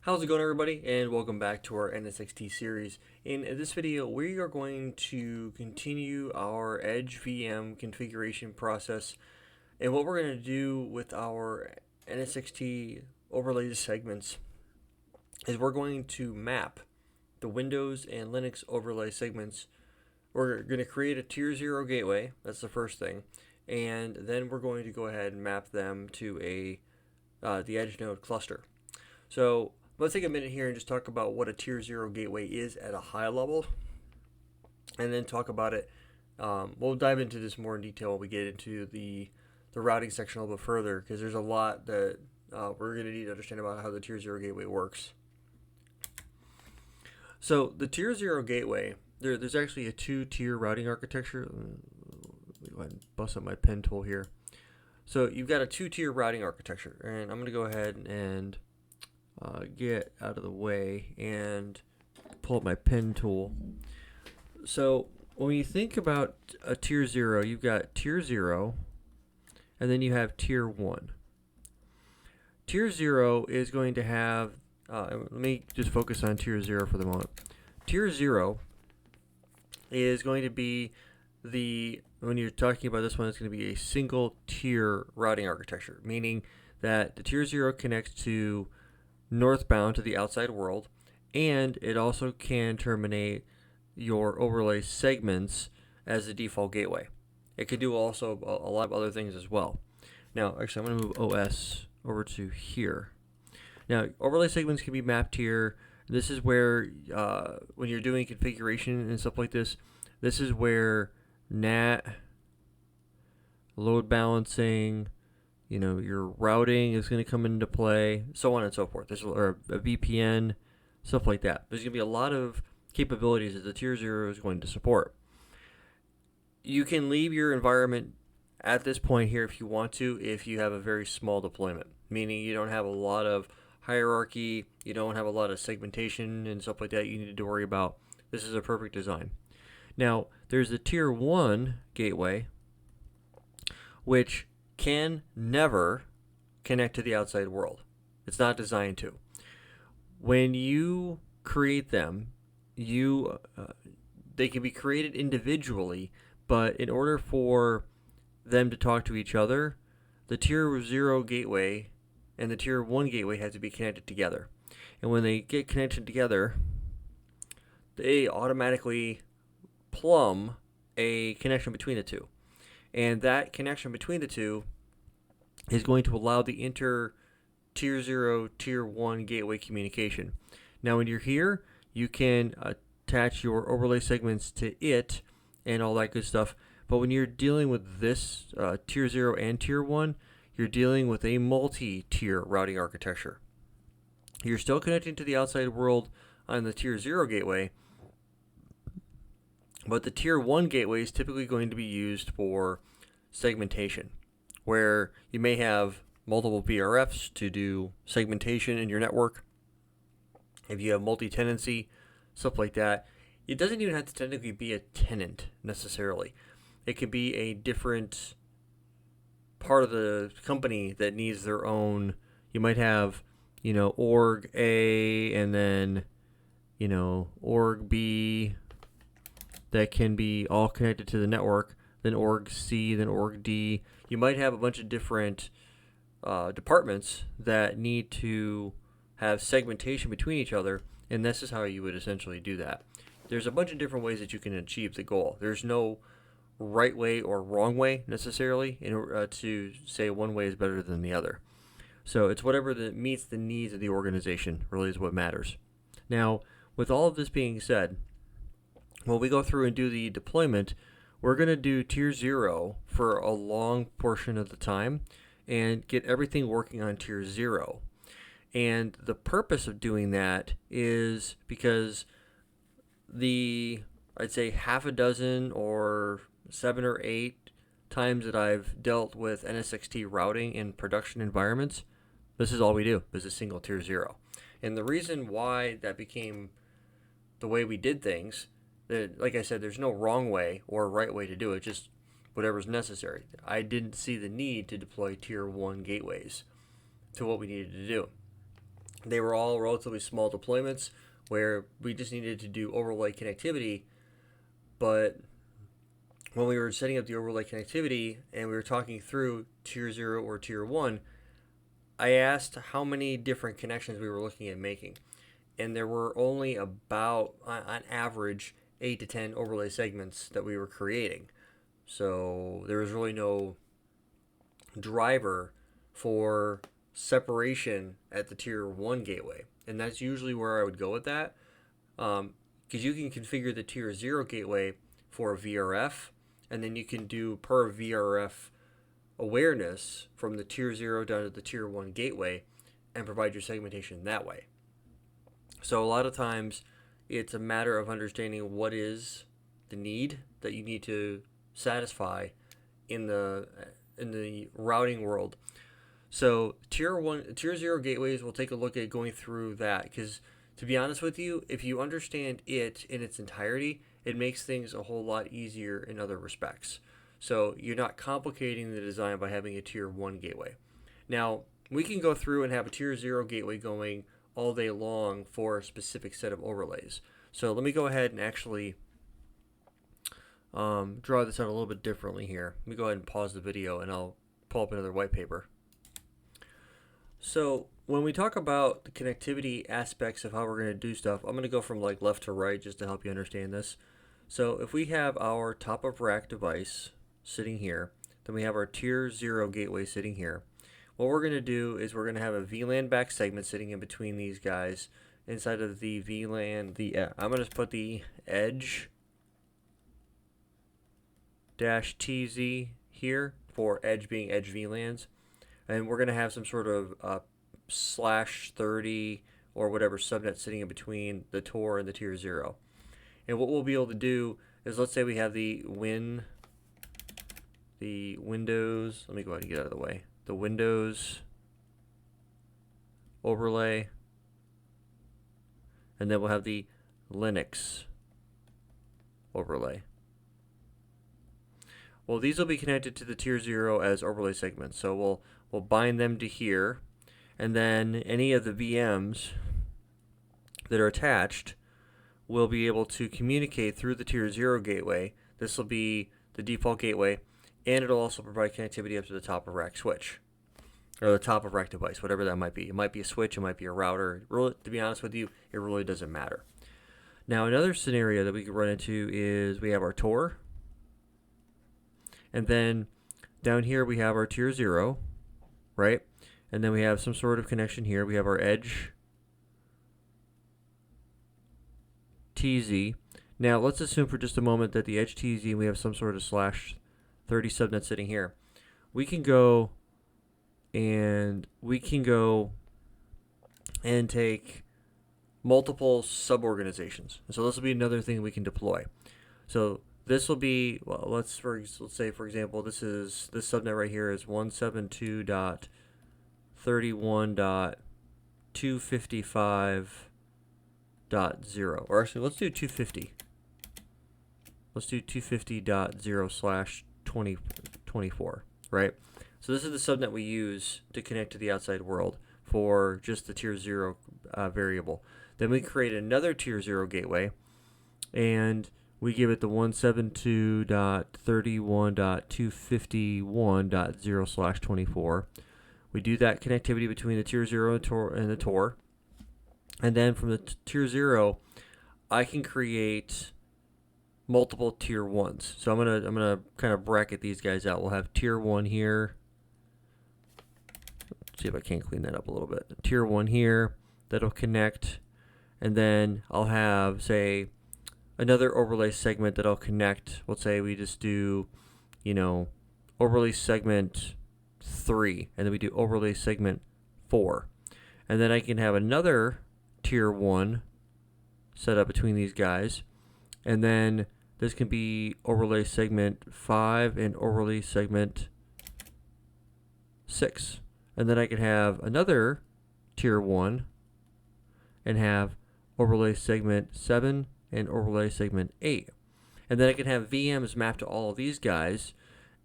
How's it going, everybody, and welcome back to our NSX-T series. In this video, we are going to continue our Edge VM configuration process, and what we're going to do with our NSX-T overlay segments is we're going to map the Windows and Linux overlay segments. We're going to create a tier 0 gateway, that's the first thing, and then we're going to go ahead and map them to the Edge node cluster. So let's take a minute here and just talk about what a tier 0 gateway is at a high level, and then talk about it. We'll dive into this more in detail when we get into the routing section a little bit further, because there's a lot that we're going to need to understand about how the tier 0 gateway works. So the tier 0 gateway, there's actually a two-tier routing architecture. Let me go ahead and bust up my pen tool here. So you've got a two-tier routing architecture, and I'm going to go ahead and get out of the way and pull up my pen tool. So when you think about a tier 0, you've got tier 0, and then you have tier 1. Tier 0 is going to have, let me just focus on tier 0 for the moment. Tier 0 is going to be when you're talking about this one, it's going to be a single tier routing architecture, meaning that the tier 0 connects to northbound to the outside world, and it also can terminate your overlay segments as the default gateway. It could do also a lot of other things as well. Now, actually, I'm going to move OS over to here. Now, overlay segments can be mapped here. This is where, when you're doing configuration and stuff like this is where NAT, load balancing, your routing is going to come into play, so on and so forth. There's a VPN, stuff like that. There's going to be a lot of capabilities that the tier 0 is going to support. You can leave your environment at this point here if you want to, if you have a very small deployment, meaning you don't have a lot of hierarchy, you don't have a lot of segmentation and stuff like that you need to worry about. This is a perfect design. Now, there's the tier 1 gateway, which can never connect to the outside world. It's not designed to. When you create them, they can be created individually, but in order for them to talk to each other, the tier 0 gateway and the tier 1 gateway have to be connected together. And when they get connected together, they automatically plumb a connection between the two. And that connection between the two is going to allow the tier 0, tier 1 gateway communication. Now, when you're here, you can attach your overlay segments to it and all that good stuff. But when you're dealing with this tier 0 and tier 1, you're dealing with a multi-tier routing architecture. You're still connecting to the outside world on the tier 0 gateway, but the tier 1 gateway is typically going to be used for segmentation, where you may have multiple VRFs to do segmentation in your network. If you have multi-tenancy, stuff like that, it doesn't even have to technically be a tenant necessarily. It could be a different part of the company that needs their own. You might have, org A and then, org B that can be all connected to the network, then org C, then org D. You might have a bunch of different departments that need to have segmentation between each other, and this is how you would essentially do that. There's a bunch of different ways that you can achieve the goal. There's no right way or wrong way necessarily to say one way is better than the other. So it's whatever that meets the needs of the organization really is what matters. Now, with all of this being said, when we go through and do the deployment, we're going to do tier 0 for a long portion of the time and get everything working on tier 0. And the purpose of doing that is because I'd say half a dozen or 7 or 8 times that I've dealt with NSX-T routing in production environments, this is all we do, is a single tier 0. And the reason why that became the way we did things, like I said, there's no wrong way or right way to do it, just whatever's necessary. I didn't see the need to deploy tier 1 gateways to what we needed to do. They were all relatively small deployments where we just needed to do overlay connectivity. But when we were setting up the overlay connectivity and we were talking through tier 0 or tier 1, I asked how many different connections we were looking at making. And there were only about, on average, 8 to 10 overlay segments that we were creating. So there was really no driver for separation at the tier 1 gateway. And that's usually where I would go with that. Because you can configure the tier 0 gateway for a VRF, and then you can do per VRF awareness from the tier 0 down to the tier 1 gateway and provide your segmentation that way. So a lot of times it's a matter of understanding what is the need that you need to satisfy in the routing world. So tier 0 gateways, we'll take a look at going through that, because to be honest with you, if you understand it in its entirety, it makes things a whole lot easier in other respects. So you're not complicating the design by having a tier 1 gateway. Now, we can go through and have a tier 0 gateway going all day long for a specific set of overlays. So let me go ahead and actually draw this out a little bit differently here. Let me go ahead and pause the video and I'll pull up another white paper. So when we talk about the connectivity aspects of how we're going to do stuff, I'm going to go from like left to right just to help you understand this. So if we have our top of rack device sitting here, then we have our tier 0 gateway sitting here. What we're going to do is we're going to have a VLAN back segment sitting in between these guys inside of the VLAN. I'm going to put the edge -TZ here for edge being edge VLANs. And we're going to have some sort of /30 or whatever subnet sitting in between the Tor and the tier 0. And what we'll be able to do is, let's say we have the Windows, let me go ahead and get out of the way, the Windows overlay, and then we'll have the Linux overlay. Well, these will be connected to the tier 0 as overlay segments. So we'll bind them to here, and then any of the VMs that are attached will be able to communicate through the tier 0 gateway. This will be the default gateway, and it'll also provide connectivity up to the top of rack switch, or the top of rack device, whatever that might be. It might be a switch, it might be a router. Really, to be honest with you, it really doesn't matter. Now, another scenario that we could run into is we have our Tor, and then down here we have our tier 0, right? And then we have some sort of connection here. We have our edge TZ. Now let's assume for just a moment that the edge TZ, we have some sort of /30 subnet sitting here. We can go and take multiple sub-organizations. So this will be another thing we can deploy. So this will be, well, let's say for example, this subnet right here is 172.31.255.0, or actually let's do 250. Let's do 250.0/2024, right? So this is the subnet we use to connect to the outside world for just the tier 0 variable. Then we create another tier 0 gateway, and we give it the 172.31.251.0/24. We do that connectivity between the tier 0 and the Tor. And then from the tier 0, I can create multiple tier 1s. So I'm gonna kind of bracket these guys out. We'll have tier 1 here. Let's see if I can clean that up a little bit. Tier 1 here, that'll connect. And then I'll have, say, another overlay segment that'll connect. Let's say we just do, overlay segment 3, and then we do overlay segment 4. And then I can have another tier 1 set up between these guys. And then this can be overlay segment 5 and overlay segment 6. And then I can have another tier 1 and have overlay segment 7 and overlay segment 8. And then I can have VMs mapped to all of these guys,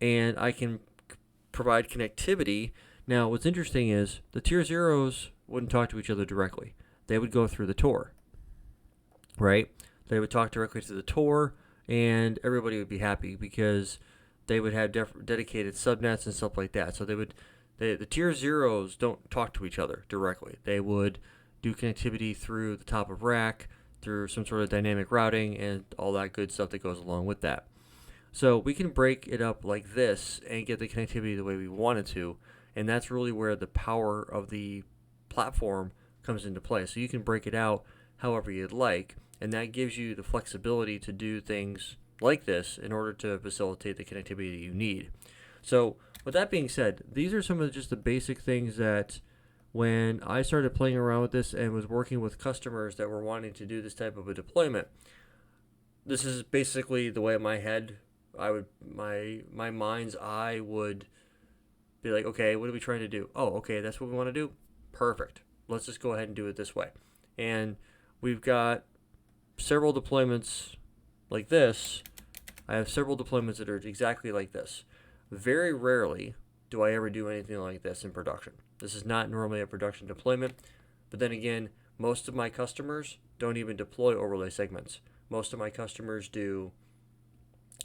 and I can provide connectivity. Now, what's interesting is the tier 0s wouldn't talk to each other directly. They would go through the Tor, right? They would talk directly to the Tor, and everybody would be happy because they would have dedicated subnets and stuff like that. So the tier zeros don't talk to each other directly. They would do connectivity through the top of rack, through some sort of dynamic routing, and all that good stuff that goes along with that. So we can break it up like this and get the connectivity the way we want it to, and that's really where the power of the platform comes into play. So you can break it out however you'd like, and that gives you the flexibility to do things like this in order to facilitate the connectivity that you need. So with that being said, these are some of just the basic things that when I started playing around with this and was working with customers that were wanting to do this type of a deployment, this is basically the way in my head my mind's eye would be like, okay, what are we trying to do? Oh, okay, that's what we want to do? Perfect. Let's just go ahead and do it this way. And we've got several deployments like this. I have several deployments that are exactly like this. Very rarely do I ever do anything like this in production. This is not normally a production deployment, but then again, most of my customers don't even deploy overlay segments. Most of my customers do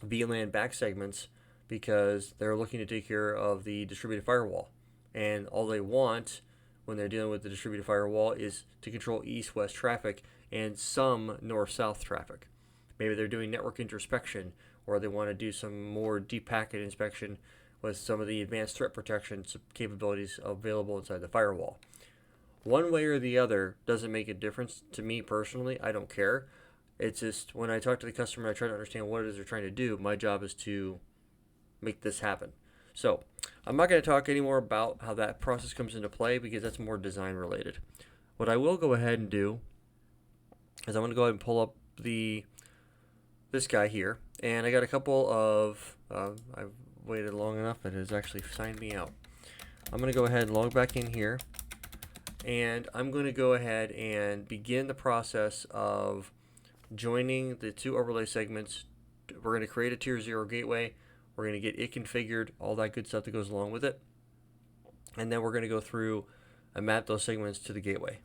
VLAN back segments because they're looking to take care of the distributed firewall. And all they want when they're dealing with the distributed firewall is to control east-west traffic and some north-south traffic. Maybe they're doing network introspection, or they want to do some more deep packet inspection with some of the advanced threat protection capabilities available inside the firewall. One way or the other doesn't make a difference to me personally. I don't care. It's just when I talk to the customer, I try to understand what it is they're trying to do. My job is to make this happen. So I'm not going to talk anymore about how that process comes into play because that's more design related. What I will go ahead and do is I'm going to go ahead and pull up this guy here, and I got a couple of I've waited long enough that it has actually signed me out. I'm going to go ahead and log back in here, and I'm going to go ahead and begin the process of joining the two overlay segments. We're going to create a tier 0 gateway. We're going to get it configured, all that good stuff that goes along with it. And then we're going to go through and map those segments to the gateway.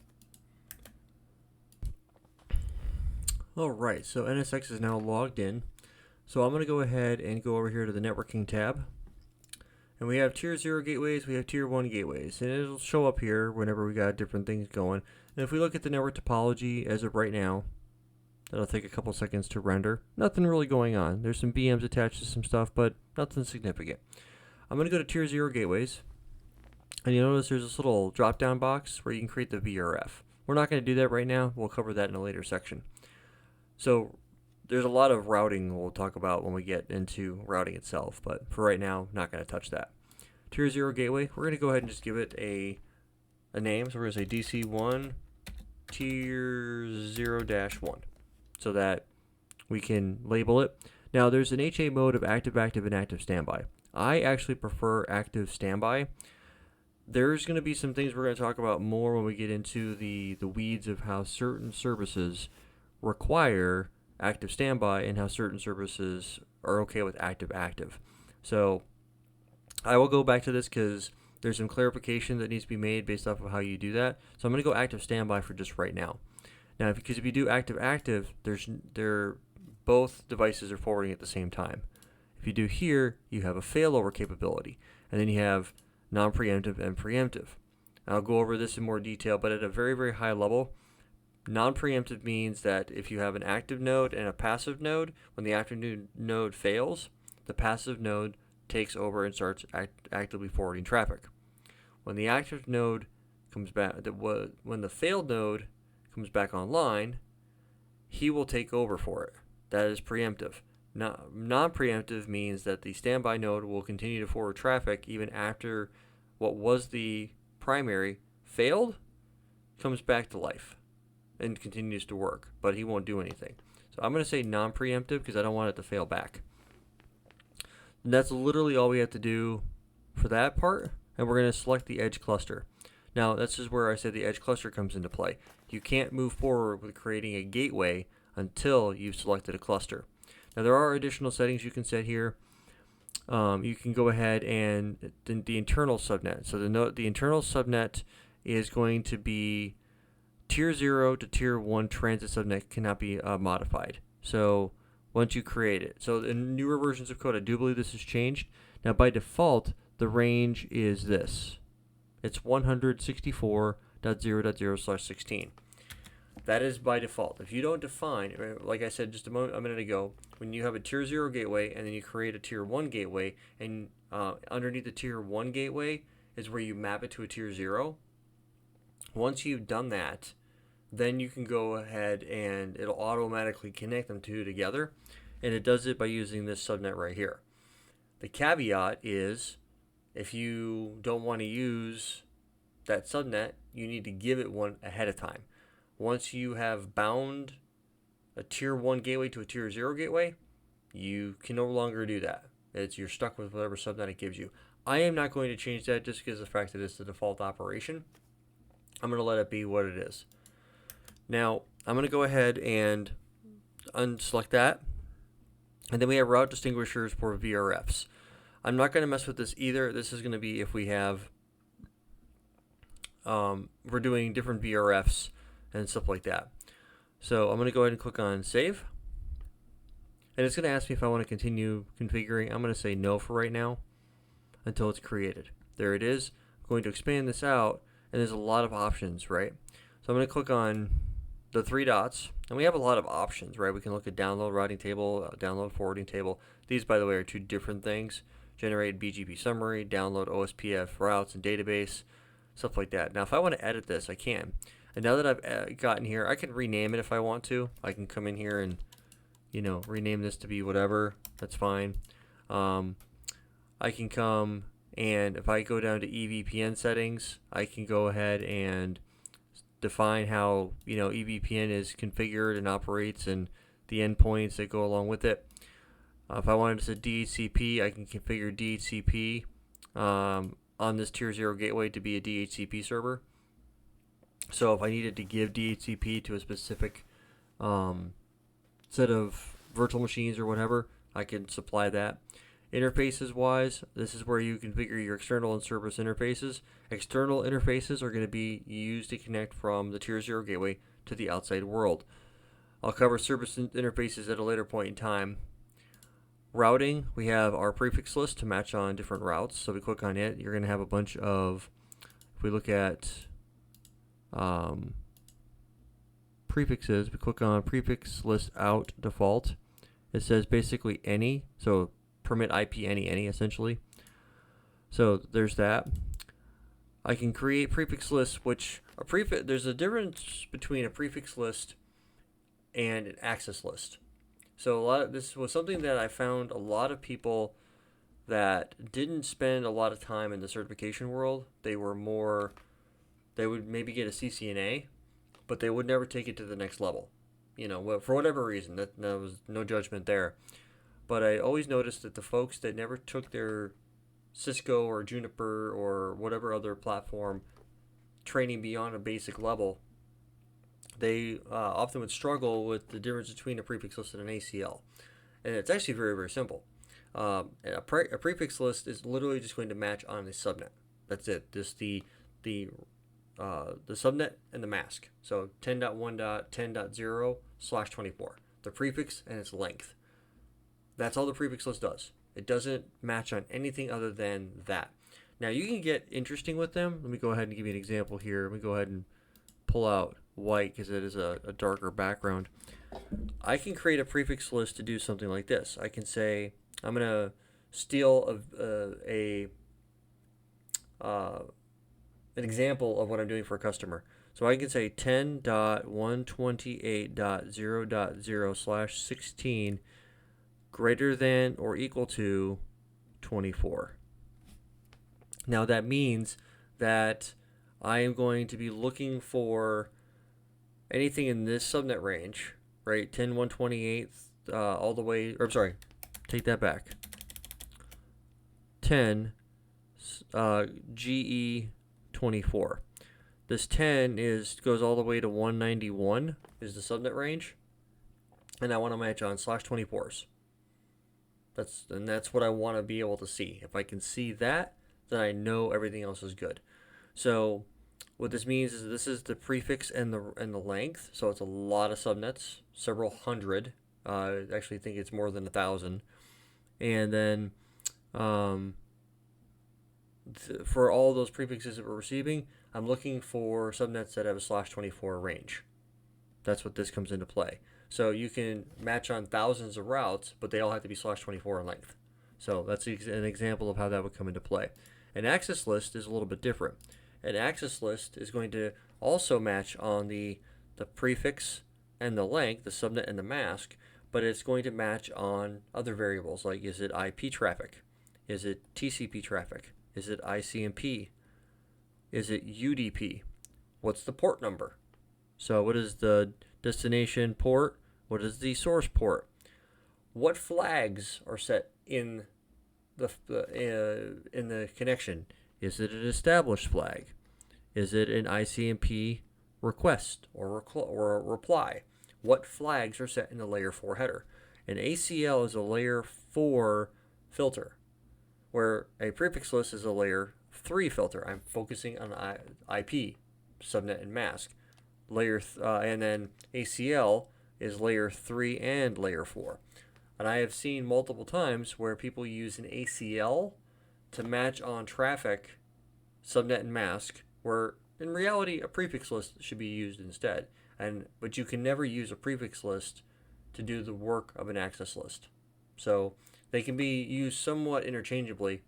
Alright, so NSX is now logged in. So I'm going to go ahead and go over here to the networking tab. And we have tier 0 gateways, we have tier 1 gateways. And it'll show up here whenever we got different things going. And if we look at the network topology as of right now, that'll take a couple seconds to render. Nothing really going on. There's some VMs attached to some stuff, but nothing significant. I'm going to go to tier 0 gateways. And you'll notice there's this little drop down box where you can create the VRF. We're not going to do that right now. We'll cover that in a later section. So there's a lot of routing we'll talk about when we get into routing itself, but for right now, not going to touch that. Tier 0 gateway, we're going to go ahead and just give it a name. So we're going to say DC1 tier 0-1 so that we can label it. Now there's an HA mode of active, active, and active standby. I actually prefer active standby. There's going to be some things we're going to talk about more when we get into the weeds of how certain services require active standby and how certain services are okay with active active. So I will go back to this because there's some clarification that needs to be made based off of how you do that. So I'm going to go active standby for just right now. Now, because if you do active active, both devices are forwarding at the same time. If you do here, you have a failover capability, and then you have non-preemptive and preemptive. I'll go over this in more detail, but at a very, very high level, non-preemptive means that if you have an active node and a passive node, when the active node fails, the passive node takes over and starts actively forwarding traffic. When the active node comes back, when the failed node comes back online, he will take over for it. That is preemptive. Non-preemptive means that the standby node will continue to forward traffic even after what was the primary failed, comes back to life and continues to work, but he won't do anything. So I'm going to say non-preemptive because I don't want it to fail back. And that's literally all we have to do for that part, and we're going to select the edge cluster. Now, this is where I said the edge cluster comes into play. You can't move forward with creating a gateway until you've selected a cluster. Now, there are additional settings you can set here. You can go ahead and the internal subnet. So the internal subnet is going to be tier 0 to tier 1 transit subnet cannot be modified. So once you create it. So in newer versions of code, I do believe this has changed. Now by default, the range is this. It's 164.0.0/16. That is by default. If you don't define, like I said just a minute ago, when you have a tier 0 gateway and then you create a tier 1 gateway, and underneath the tier 1 gateway is where you map it to a tier 0. Once you've done that, then you can go ahead and it'll automatically connect them two together. And it does it by using this subnet right here. The caveat is if you don't want to use that subnet, you need to give it one ahead of time. Once you have bound a tier 1 gateway to a tier 0 gateway, you can no longer do that. You're stuck with whatever subnet it gives you. I am not going to change that just because of the fact that it's the default operation. I'm going to let it be what it is. Now, I'm going to go ahead and unselect that. And then we have route distinguishers for VRFs. I'm not going to mess with this either. This is going to be if we have, we're doing different VRFs and stuff like that. So I'm going to go ahead and click on save. And it's going to ask me if I want to continue configuring. I'm going to say no for right now until it's created. There it is. I'm going to expand this out, and there's a lot of options, right? So I'm going to click on the three dots, and we have a lot of options, right? We can look at download routing table, download forwarding table. These, by the way, are two different things. Generate BGP summary, download OSPF routes and database, stuff like that. Now, if I want to edit this, I can. And now that I've gotten here, I can rename it if I want to. I can come in here and, rename this to be whatever. That's fine. I can come and if I go down to EVPN settings, I can go ahead and define how EVPN is configured and operates and the endpoints that go along with it. If I wanted to set DHCP, I can configure DHCP on this tier 0 gateway to be a DHCP server. So if I needed to give DHCP to a specific set of virtual machines or whatever, I can supply that. Interfaces wise, this is where you configure your external and service interfaces. External interfaces are going to be used to connect from the tier 0 gateway to the outside world. I'll cover service interfaces at a later point in time. Routing, we have our prefix list to match on different routes. So we click on it, you're going to have a bunch of, if we look at prefixes, we click on prefix list out default. It says basically any, so permit IP any essentially. So there's that. I can create prefix lists, which there's a difference between a prefix list and an access list. So this was something that I found a lot of people that didn't spend a lot of time in the certification world. They would maybe get a CCNA, but they would never take it to the next level. For whatever reason, that was no judgment there. But I always noticed that the folks that never took their Cisco or Juniper or whatever other platform training beyond a basic level, they often would struggle with the difference between a prefix list and an ACL. And it's actually very, very simple. A prefix list is literally just going to match on a subnet. That's it. Just the subnet and the mask. So 10.1.10.0/24. The prefix and its length. That's all the prefix list does. It doesn't match on anything other than that. Now you can get interesting with them. Let me go ahead and give you an example here. Let me go ahead and pull out white because it is a darker background. I can create a prefix list to do something like this. I can say I'm going to steal an example of what I'm doing for a customer. So I can say 10.128.0.0/16 greater than or equal to 24. Now that means that I am going to be looking for anything in this subnet range, right? 10.128 all the way, or I'm sorry, take that back. 10 GE24. This 10 goes all the way to 191 is the subnet range, and I want to match on /24s. That's what I want to be able to see. If I can see that, then I know everything else is good. So What this means is this is the prefix and the length, so it's a lot of subnets, several hundred. I actually think it's more than 1,000. And then for all those prefixes that we're receiving, I'm looking for subnets that have a /24 range. That's what this comes into play. So you can match on thousands of routes, but they all have to be /24 in length. So that's an example of how that would come into play. An access list is a little bit different. An access list is going to also match on the prefix and the length, the subnet and the mask, but it's going to match on other variables like, is it IP traffic? Is it TCP traffic? Is it ICMP? Is it UDP? What's the port number? So what is the destination port? What is the source port? What flags are set in the connection? Is it an established flag? Is it an ICMP request or a reply? What flags are set in the layer 4 header? An ACL is a layer 4 filter, where a prefix list is a layer 3 filter. I'm focusing on IP, subnet, and mask. And then ACL is layer 3 and layer 4. And I have seen multiple times where people use an ACL to match on traffic, subnet, and mask, where in reality a prefix list should be used instead. But you can never use a prefix list to do the work of an access list. So they can be used somewhat interchangeably,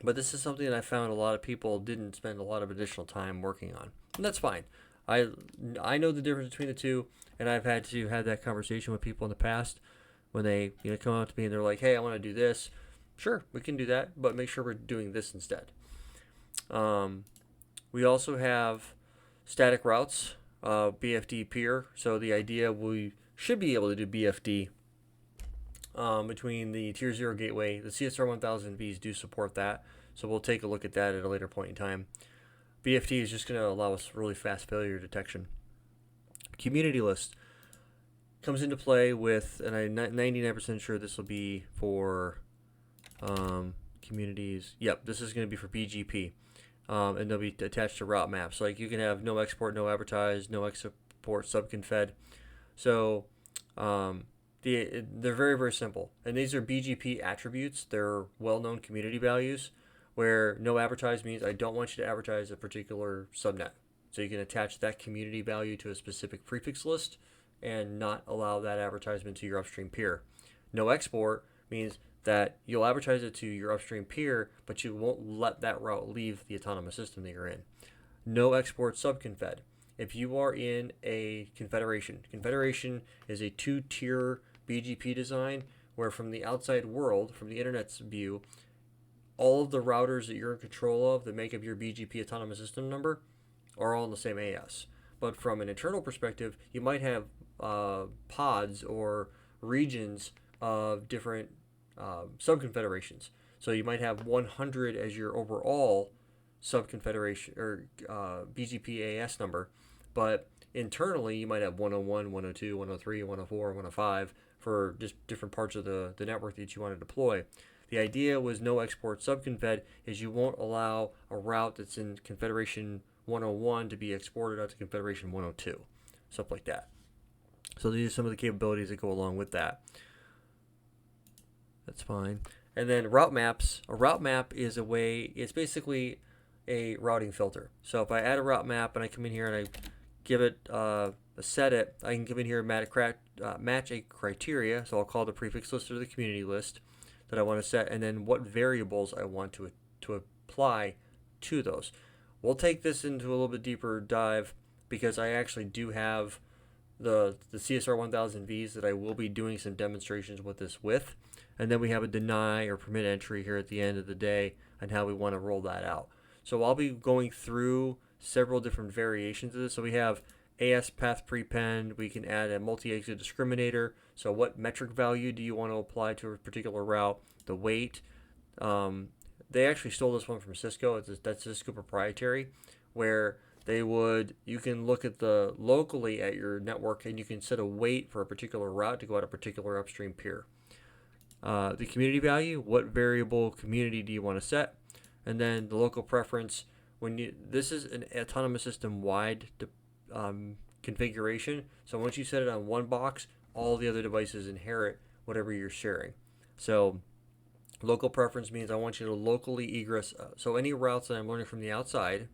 but this is something that I found a lot of people didn't spend a lot of additional time working on. And that's fine. I know the difference between the two, and I've had to have that conversation with people in the past when they come up to me and they're like, hey, I want to do this. Sure, we can do that, but make sure we're doing this instead. We also have static routes, BFD peer. So the idea, we should be able to do BFD between the tier 0 gateway. The CSR 1000Vs do support that, so we'll take a look at that at a later point in time. BFD is just going to allow us really fast failure detection. Community list comes into play with, and I'm 99% sure this will be for communities. Yep, this is going to be for BGP, and they'll be attached to route maps. Like you can have no export, no advertise, no export subconfed. So they're very, very simple. And these are BGP attributes. They're well-known community values, where no advertise means I don't want you to advertise a particular subnet. So you can attach that community value to a specific prefix list and not allow that advertisement to your upstream peer. No export means that you'll advertise it to your upstream peer, but you won't let that route leave the autonomous system that you're in. No export subconfed. If you are in a confederation is a 2-tier BGP design where from the outside world, from the internet's view, all of the routers that you're in control of that make up your BGP autonomous system number are all in the same AS. But from an internal perspective, you might have pods or regions of different subconfederations. So you might have 100 as your overall subconfederation or BGP AS number, but internally you might have 101, 102, 103, 104, 105 for just different parts of the network that you want to deploy. The idea was no export subconfed is you won't allow a route that's in Confederation 101 to be exported out to Confederation 102, stuff like that. So these are some of the capabilities that go along with that. That's fine. And then route maps. A route map is a way, it's basically a routing filter. So if I add a route map and I come in here and I give it, set it, I can come in here and match a criteria. So I'll call the prefix list or the community list that I want to set, and then what variables I want to apply to those. We'll take this into a little bit deeper dive because I actually do have the CSR 1000Vs that I will be doing some demonstrations with this with. And then we have a deny or permit entry here at the end of the day and how we want to roll that out. So I'll be going through several different variations of this. So we have AS path prepend. We can add a multi-exit discriminator. So what metric value do you want to apply to a particular route? The weight. They actually stole this one from Cisco. That's Cisco proprietary, where you can look at the locally at your network and you can set a weight for a particular route to go out a particular upstream peer. The community value, what variable community do you want to set? And then the local preference, this is an autonomous system wide configuration. So once you set it on one box, all the other devices inherit whatever you're sharing. So local preference means I want you to locally egress. So any routes that I'm learning from the outside,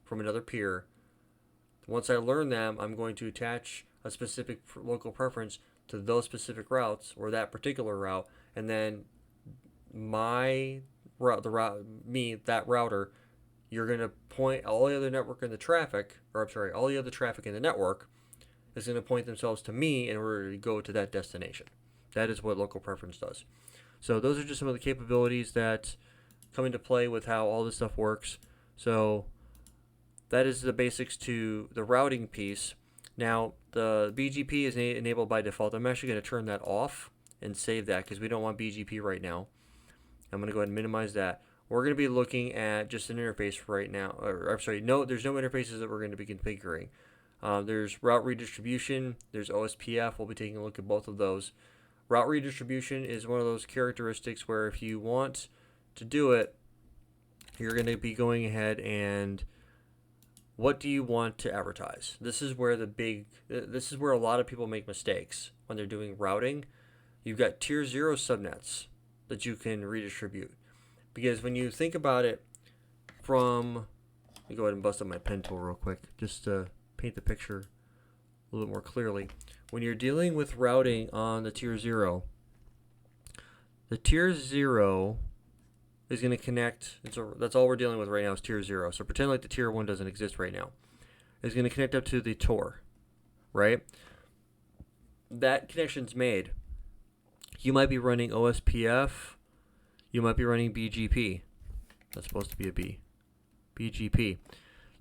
from another peer, once I learn them, I'm going to attach a specific local preference to those specific routes or that particular route, and then my route, that router, you're going to point all the other network in the traffic, or I'm sorry, all the other traffic in the network is going to point themselves to me in order to go to that destination. That is what local preference does. So those are just some of the capabilities that come into play with how all this stuff works. So that is the basics to the routing piece. Now, the BGP is enabled by default. I'm actually going to turn that off and save that because we don't want BGP right now. I'm going to go ahead and minimize that. We're going to be looking at just an interface right now. There's no interfaces that we're going to be configuring. There's route redistribution. There's OSPF. We'll be taking a look at both of those. Route redistribution is one of those characteristics where if you want to do it, you're going to be going ahead and what do you want to advertise? This is where a lot of people make mistakes when they're doing routing. You've got tier 0 subnets that you can redistribute. Because when you think about it let me go ahead and bust up my pen tool real quick just to paint the picture a little more clearly. When you're dealing with routing on the tier 0, the tier 0 is going to connect, and so that's all we're dealing with right now is tier 0. So pretend like the tier 1 doesn't exist right now. It's going to connect up to the Tor, right? That connection's made. You might be running OSPF. You might be running BGP. That's supposed to be a B. BGP.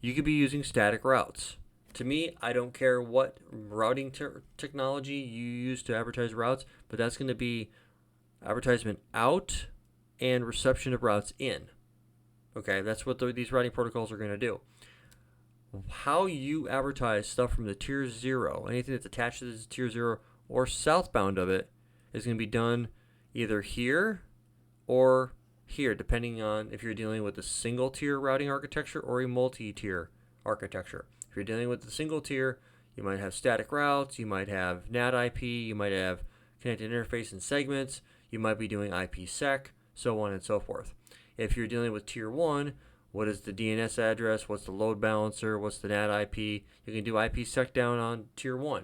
You could be using static routes. To me, I don't care what routing technology you use to advertise routes, but that's going to be advertisement out and reception of routes in. Okay, that's what these routing protocols are going to do. How you advertise stuff from the tier 0, anything that's attached to this tier 0 or southbound of it, is going to be done either here or here, depending on if you're dealing with a single tier routing architecture or a multi-tier architecture. If you're dealing with the single tier, you might have static routes, you might have NAT IP, you might have connected interface and segments, you might be doing IPsec, so on and so forth. If you're dealing with tier 1, what is the DNS address, what's the load balancer, what's the NAT IP, you can do IPsec down on tier 1.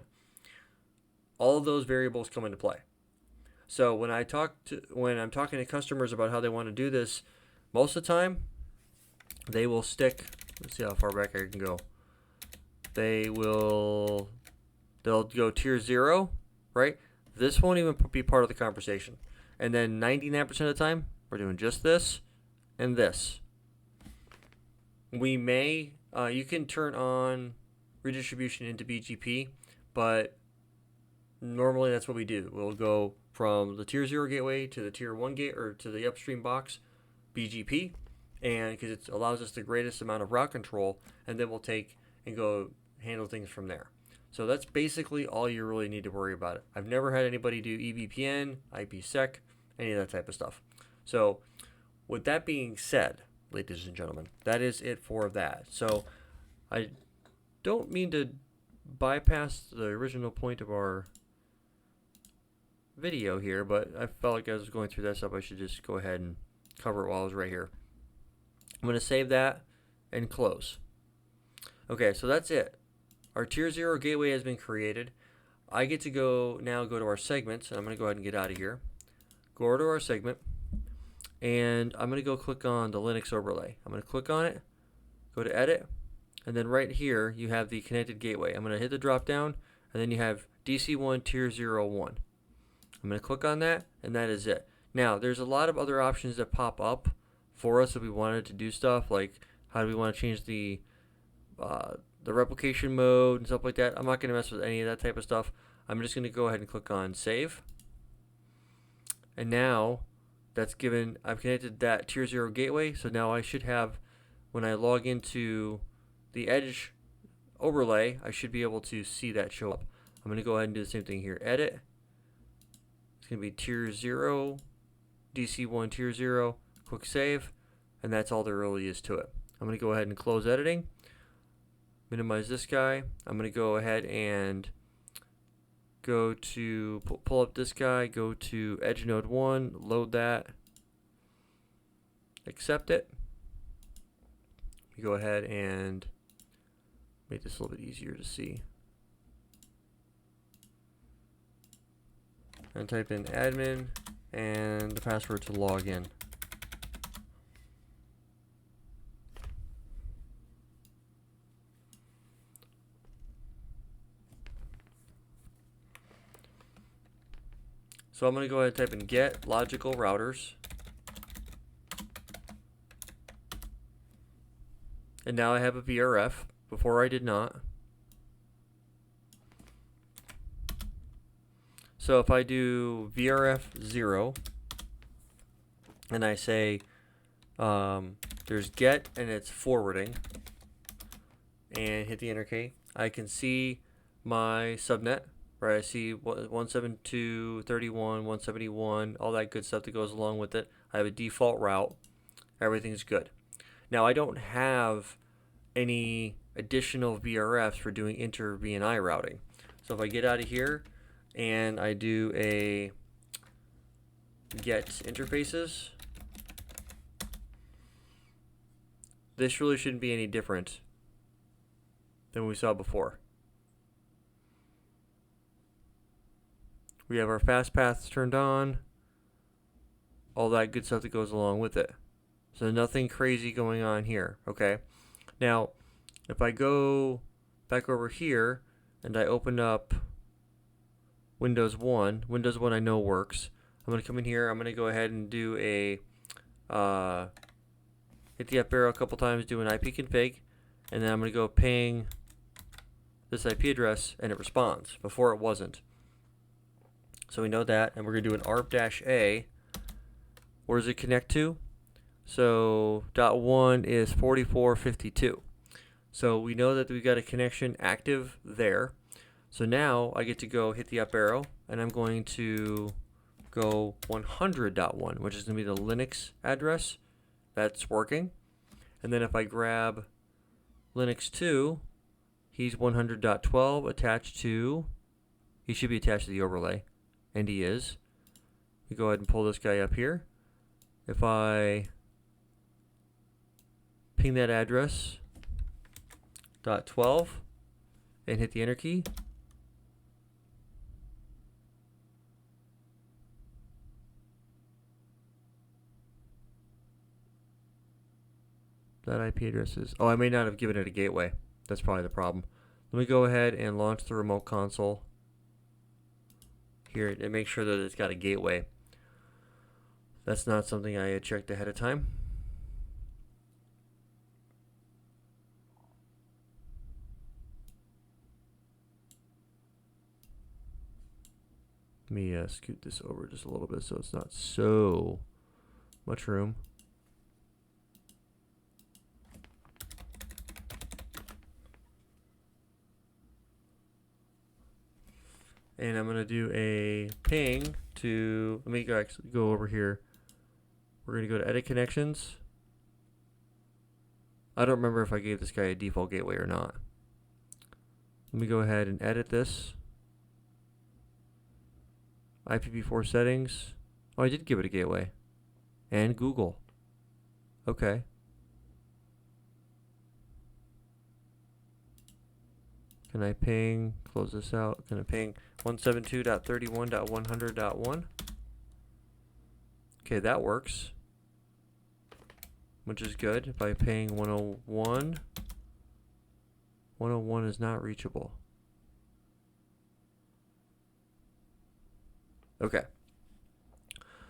All of those variables come into play. So when I'm talking to customers about how they want to do this, most of the time they will stick, let's see how far back I can go. They'll go tier 0, right? This won't even be part of the conversation. And then 99% of the time, we're doing just this and this. We may, you can turn on redistribution into BGP, but normally that's what we do. We'll go from the tier 0 gateway to the tier 1 gate or to the upstream box, BGP, and because it allows us the greatest amount of route control, and then we'll take and go handle things from there. So that's basically all you really need to worry about it. I've never had anybody do eVPN, IPsec, any of that type of stuff. So with that being said, ladies and gentlemen, that is it for that. So I don't mean to bypass the original point of our video here, but I felt like I was going through that stuff. I should just go ahead and cover it while I was right here. I'm going to save that and close. Okay, so that's it. Our tier 0 gateway has been created. I get to go to our segments, and I'm going to go ahead and get out of here. Go over to our segment, and I'm going to go click on the Linux overlay. I'm going to click on it, go to edit, and then right here you have the connected gateway. I'm going to hit the drop down, and then you have DC1 tier 01. I'm going to click on that, and that is it. Now, there's a lot of other options that pop up for us if we wanted to do stuff, like how do we want to change the replication mode and stuff like that. I'm not going to mess with any of that type of stuff. I'm just going to go ahead and click on save. And now I've connected that tier 0 gateway, so now I should have, when I log into the Edge overlay, I should be able to see that show up. I'm going to go ahead and do the same thing here. Edit. It's going to be tier 0, DC1 tier 0, quick save, and that's all there really is to it. I'm going to go ahead and close editing, minimize this guy. I'm going to go ahead and go to pull up this guy, go to Edge Node 1, load that, accept it. We go ahead and make this a little bit easier to see. And type in admin and the password to log in. So I'm going to go ahead and type in get logical routers. And now I have a VRF. Before I did not. So if I do VRF 0 and I say there's get and it's forwarding and hit the enter key, I can see my subnet, right? I see 172.31, 171, all that good stuff that goes along with it. I have a default route. Everything's good. Now I don't have any additional VRFs for doing inter VNI routing. So if I get out of here and I do a get interfaces, this really shouldn't be any different than we saw before. We have our fast paths turned on, all that good stuff that goes along with it. So nothing crazy going on here, okay? Now, if I go back over here and I open up Windows 1 I know works. I'm going to come in here, I'm going to go ahead and do a hit the up arrow a couple times, do an IP config, and then I'm going to go ping this IP address and it responds. Before it wasn't. So we know that, and we're going to do an ARP-A. Where does it connect to? So .1 is 4452. So we know that we've got a connection active there. So now I get to go hit the up arrow, and I'm going to go 100.1, which is going to be the Linux address. That's working. And then if I grab Linux 2, he's 100.12 attached to, he should be attached to the overlay, and he is. We go ahead and pull this guy up here. If I ping that address, .12, and hit the enter key, that IP address is, oh, I may not have given it a gateway. That's probably the problem. Let me go ahead and launch the remote console here and make sure that it's got a gateway. That's not something I had checked ahead of time. Let me scoot this over just a little bit so it's not so much room. And I'm going to do a ping to, let me go over here. We're going to go to edit connections. I don't remember if I gave this guy a default gateway or not. Let me go ahead and edit this. IPv4 settings. Oh, I did give it a gateway. And Google. Okay. Can I ping, close this out, can I ping 172.31.100.1? Okay, that works, which is good. If I ping 101, 101 is not reachable. Okay.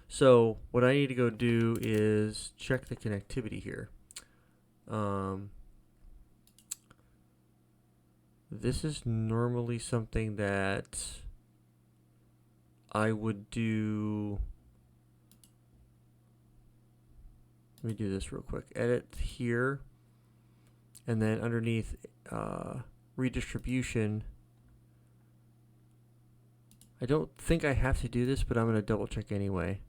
So what I need to go do is check the connectivity here. This is normally something that I would do. Let me do this real quick. Edit here, and then underneath redistribution. I don't think I have to do this, but I'm going to double check anyway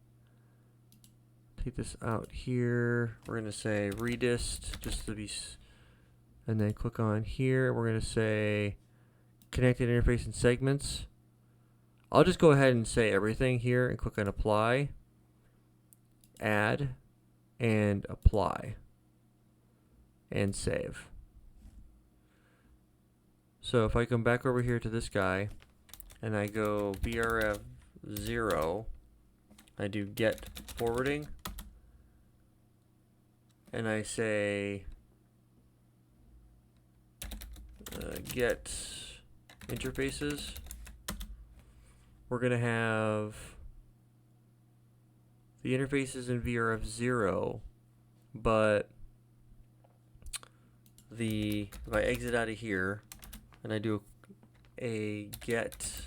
take this out here. We're going to say redist just to be, and then click on here. We're going to say connected interface and segments. I'll just go ahead and say everything here and click on apply, add, and apply, and save. So if I come back over here to this guy and I go VRF0, I do get forwarding, and I say get interfaces. We're going to have the interfaces in VRF0, but if I exit out of here and I do a get,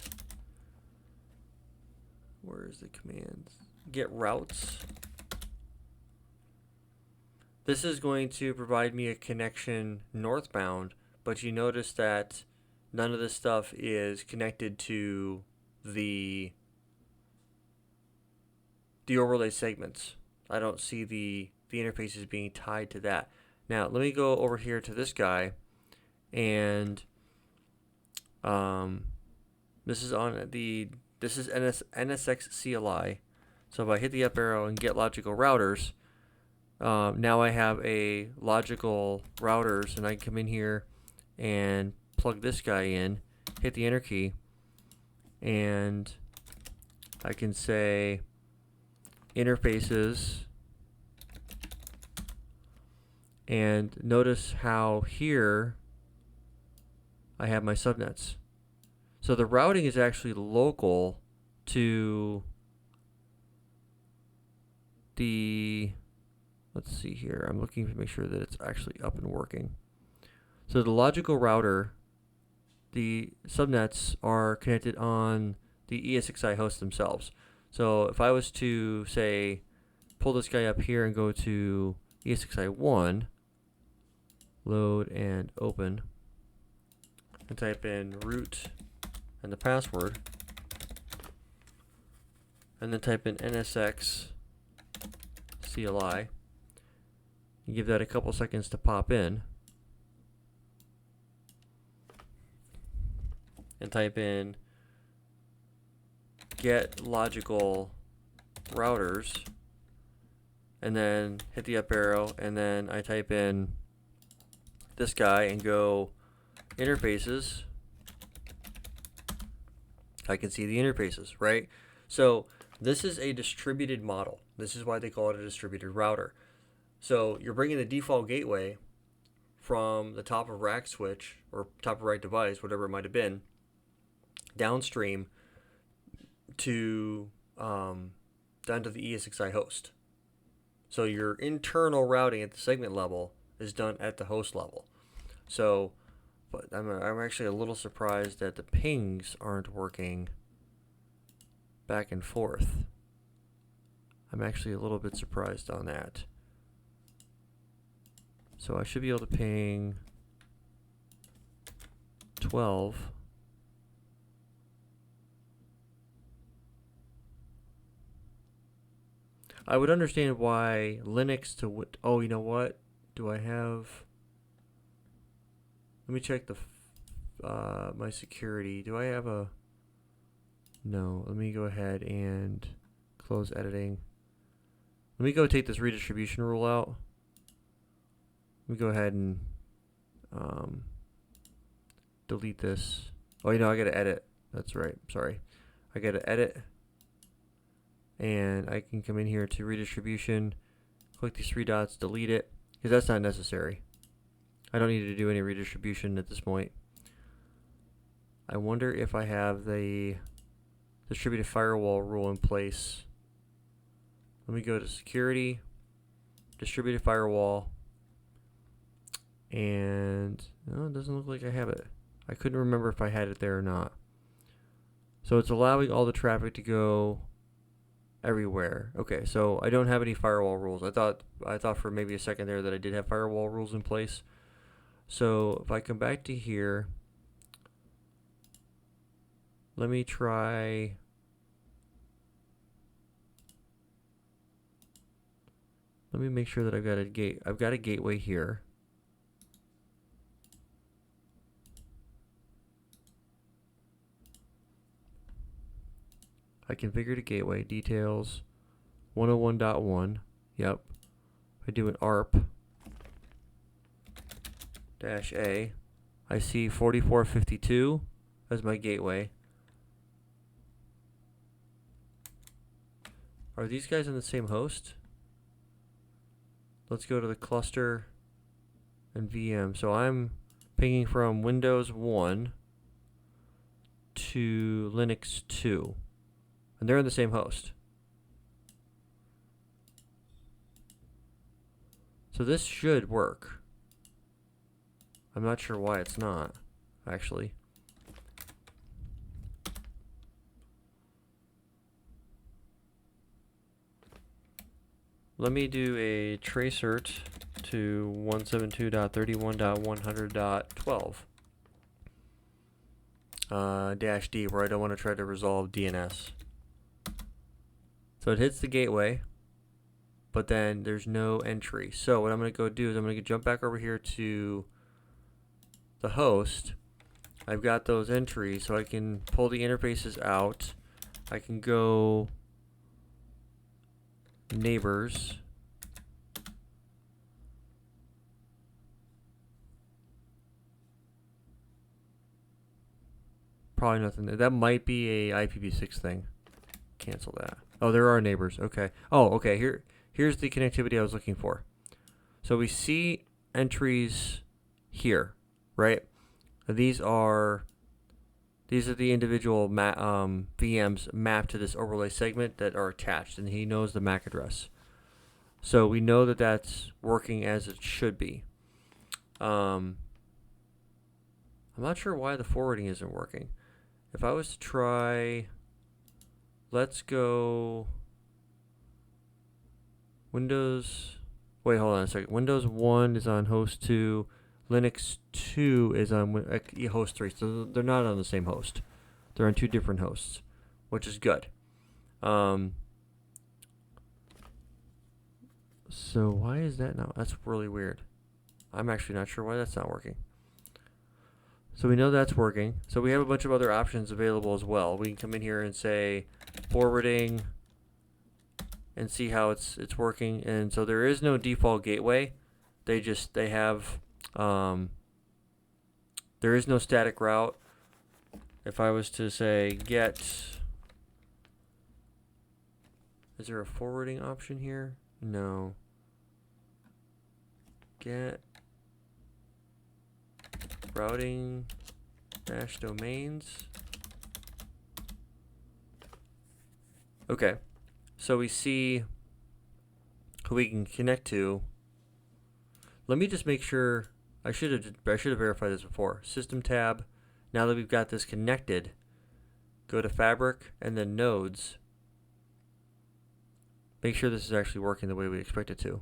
where is the command? Get routes. This is going to provide me a connection northbound, but you notice that none of this stuff is connected to the overlay segments. I don't see the interfaces being tied to that. Now let me go over here to this guy, and this is NSX-CLI. So if I hit the up arrow and get logical routers, now I have a logical routers, and I can come in here and plug this guy in, hit the enter key, and I can say interfaces, and notice how here I have my subnets. So the routing is actually local to the, let's see here, I'm looking to make sure that it's actually up and working. So the logical router, the subnets are connected on the ESXi hosts themselves. So if I was to say pull this guy up here and go to ESXi1, load and open, and type in root and the password, and then type in NSX CLI, and give that a couple seconds to pop in, and type in get logical routers, and then hit the up arrow, and then I type in this guy and go interfaces. I can see the interfaces, right? So this is a distributed model. This is why they call it a distributed router. So you're bringing the default gateway from the top of rack switch or top of rack device, whatever it might have been, downstream to down to the ESXi host. So your internal routing at the segment level is done at the host level. So, but I'm actually a little surprised that the pings aren't working back and forth. I'm actually a little bit surprised on that. So I should be able to ping 12. I would understand why Linux to oh, you know what? Do I have? Let me check the my security. Do I have a? No. Let me go ahead and close editing. Let me go take this redistribution rule out. Let me go ahead and delete this. Oh, you know, I gotta edit. That's right. Sorry. I gotta edit. And I can come in here to redistribution, click these three dots, delete it, because that's not necessary. I don't need to do any redistribution at this point. I wonder if I have the distributed firewall rule in place. Let me go to security, distributed firewall, and no, it doesn't look like I have it. I couldn't remember if I had it there or not. So it's allowing all the traffic to go everywhere. Okay, so I don't have any firewall rules. I thought for maybe a second there that I did have firewall rules in place. So if I come back to here, let me try. Let me make sure that I've got a gateway here. I configured a gateway, details, 101.1, yep. I do an ARP -A. I see 4452 as my gateway. Are these guys on the same host? Let's go to the cluster and VM. So I'm pinging from Windows 1 to Linux 2. And they're on the same host. So this should work. I'm not sure why it's not, actually. Let me do a tracert to 172.31.100.12 -D, where I don't want to try to resolve DNS. So it hits the gateway, but then there's no entry. So what I'm going to go do is I'm going to jump back over here to the host. I've got those entries, so I can pull the interfaces out. I can go neighbors. Probably nothing there. That might be a IPv6 thing. Cancel that. Oh, there are neighbors. Okay. Oh, okay. Here's the connectivity I was looking for. So we see entries here, right? These are the individual VMs mapped to this overlay segment that are attached, and he knows the MAC address. So we know that that's working as it should be. I'm not sure why the forwarding isn't working. If I was to try, let's go Windows, wait, hold on a second. Windows 1 is on host 2. Linux 2 is on host 3. So they're not on the same host. They're on two different hosts, which is good. So why is that not? That's really weird. I'm actually not sure why that's not working. So we know that's working. So we have a bunch of other options available as well. We can come in here and say forwarding and see how it's working. And so there is no default gateway. They have there is no static route. If I was to say get, is there a forwarding option here? No. Get routing -domains. Okay, so we see who we can connect to. Let me just make sure. I should have verified this before. System tab. Now that we've got this connected, go to Fabric and then Nodes. Make sure this is actually working the way we expect it to.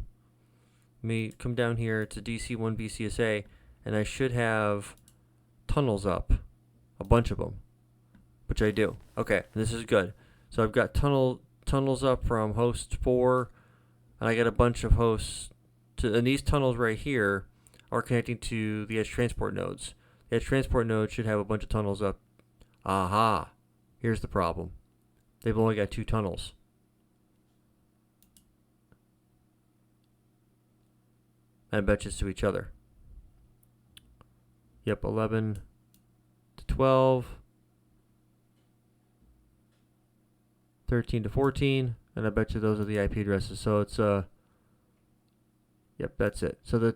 Let me come down here to DC1 BCSA, and I should have tunnels up, a bunch of them, which I do. Okay, this is good. So I've got tunnels up from host 4, and I got a bunch of hosts and these tunnels right here are connecting to the edge transport nodes. The edge transport node should have a bunch of tunnels up. Aha! Here's the problem. They've only got 2 tunnels. And I bet it's to each other. Yep, 11 to 12, 13 to 14, and I bet you those are the IP addresses. So it's yep, that's it. So so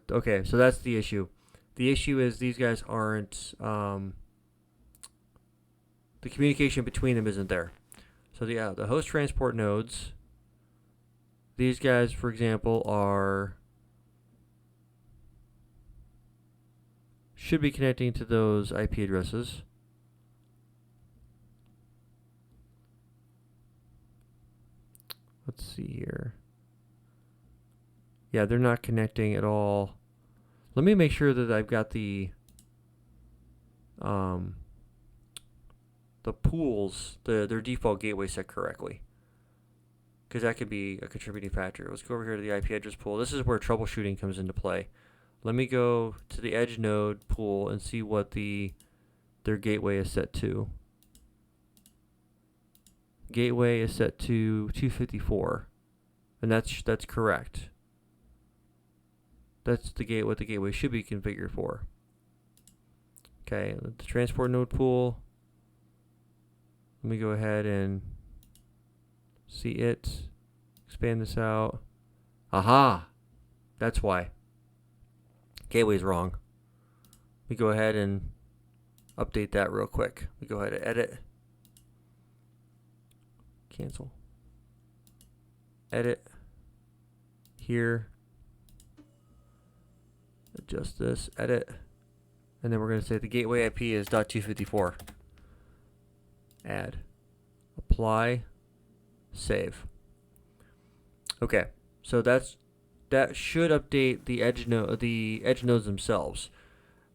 that's the issue. The issue is these guys aren't the communication between them isn't there. So the host transport nodes, these guys, for example, should be connecting to those IP addresses. Let's see here. Yeah, they're not connecting at all. Let me make sure that I've got the pools, their default gateway set correctly. because that could be a contributing factor. Let's go over here to the IP address pool. This is where troubleshooting comes into play. Let me go to the edge node pool and see what their gateway is set to. Gateway is set to 254, and that's correct. That's what the gateway should be configured for. Okay, the transport node pool. Let me go ahead and see it. Expand this out. Aha! That's why. Gateway's wrong. We go ahead and update that real quick. We go ahead and edit. Cancel. Edit. Here. Adjust this. Edit. And then we're going to say the gateway IP is .254. Add. Apply. Save. Okay. So that should update the edge nodes themselves,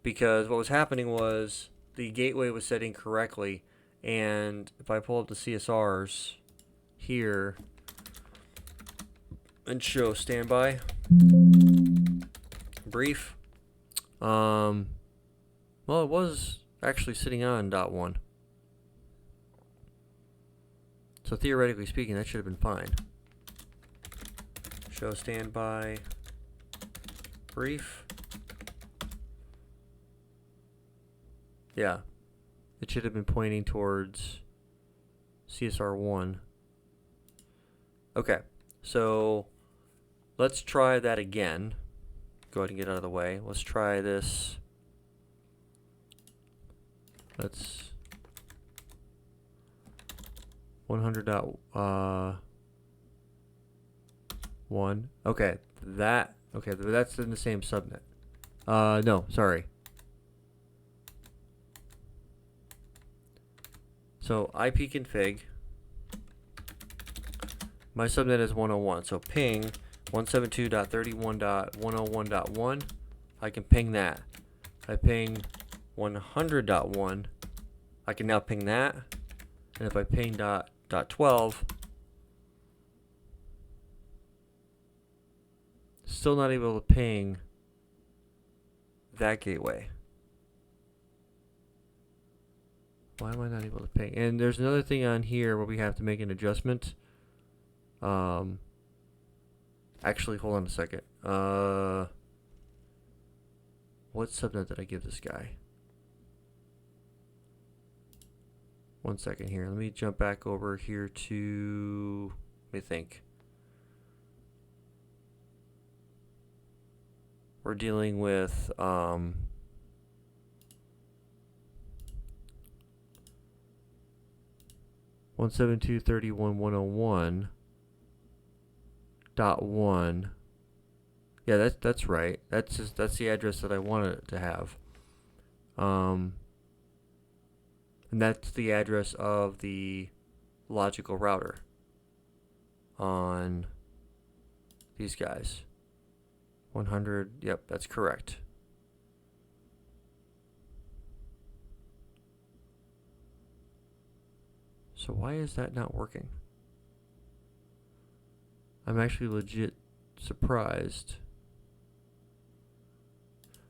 because what was happening was the gateway was set incorrectly, and if I pull up the CSRs here and show standby brief, well, it was actually sitting on .1, so theoretically speaking that should have been fine. Show standby brief. Yeah, it should have been pointing towards CSR1. Okay, so let's try that again. Go ahead and get out of the way. Let's try this. Let's 100.1. Okay, that's in the same subnet. No, sorry. So IP config. My subnet is 101. So ping 172.31.101.1. I can ping that. I ping 100.1. I can now ping that. And if I ping .12, still not able to ping that gateway. Why am I not able to ping? And there's another thing on here where we have to make an adjustment. Actually, hold on a second. What subnet did I give this guy? One second here. Let me jump back over here to, let me think. We're dealing with 172.31.101.1. Yeah, that's right. That's the address that I wanted it to have. And that's the address of the logical router on these guys. 100, yep, that's correct. So why is that not working? I'm actually legit surprised.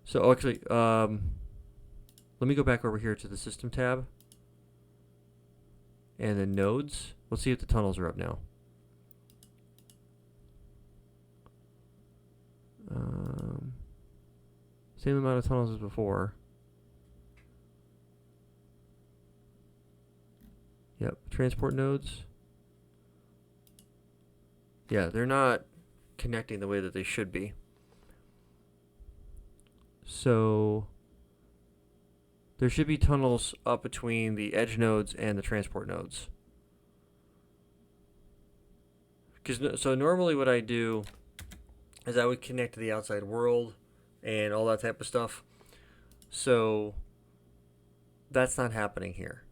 So actually, let me go back over here to the system tab and the nodes. Let's see if the tunnels are up now. Same amount of tunnels as before. Yep, transport nodes. Yeah, they're not connecting the way that they should be. So there should be tunnels up between the edge nodes and the transport nodes. So normally what I do is I would connect to the outside world and all that type of stuff. So that's not happening here.